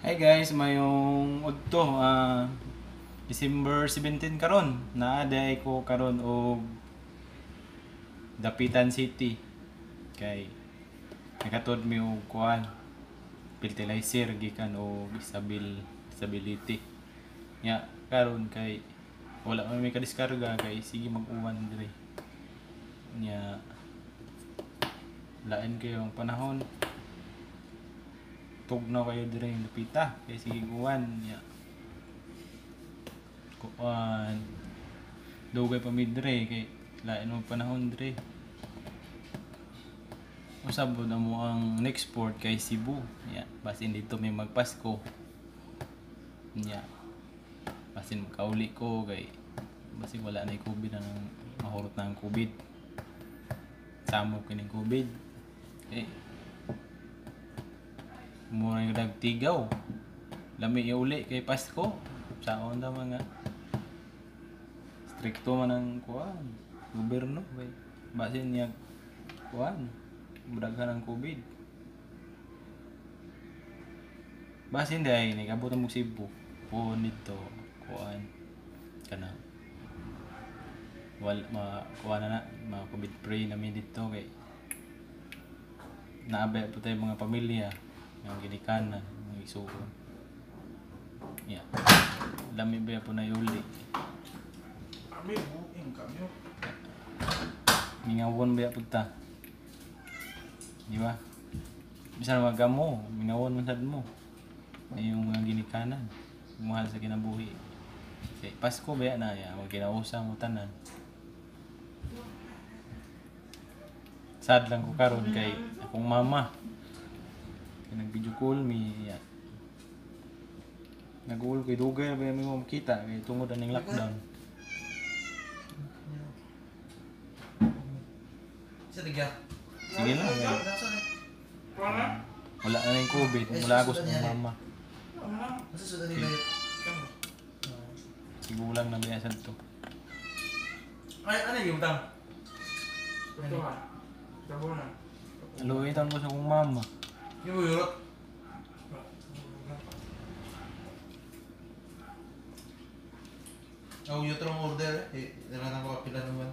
Hi guys, mayong udto December 17 karon. Naaday ko karon og Dapitan City. Kay nakatod mi og kuan fertilizer gikan og stability. Nya karon kay wala man may kadiskarga kay sige mag-uwan dire. Nya lain kayo ang panahon. Tugnaw kayo dire yung Dapita kay sige kuan nya kuan dugay pa mi dire kay lain mo panahon dire. Usab na mo ang next port kay Cebu nya basin dito may magpasko nya basin makauli ko kay basin wala na yung COVID ang mahurot na ang COVID samo kining COVID eh mura yung nagtigaw lami iuli kay Pasko saon na mga stricto man ang kuan gobyerno kay basin niya kuan budaghan ang COVID basin day ni kabot mo Cebu po nito kuan kana wala kuan na mga COVID free namin dito kay naabay po tayo mga pamilya ang ginikanan, ang isuon. Yeah. Lami ba po na iuli? Kami buking kami. Mingawon ba po ta? Di ba? Bisan mga gamo, mingawon man sad mo. Ay yung mga ginikanan, mahal sa kinabuhi. Kay Pasko ba na ya, wag kinausang mo tanan. Sad lang ko karon kay akong mama. Nag-video call mi ya. Nag-uul kay dugay ba mi mo makita kay tungod aning lockdown. Sa tiga. Sige lang. Wala na yung COVID, wala ako sa mama. Masa sudah nila. Siguro lang na biyasan to. Ay, ano yung utang? Ito ha. Sabo na. Luitan ko sa kong mama. Yung buyurot. Oh, yung trong order. Eh, nalang ko kapila naman.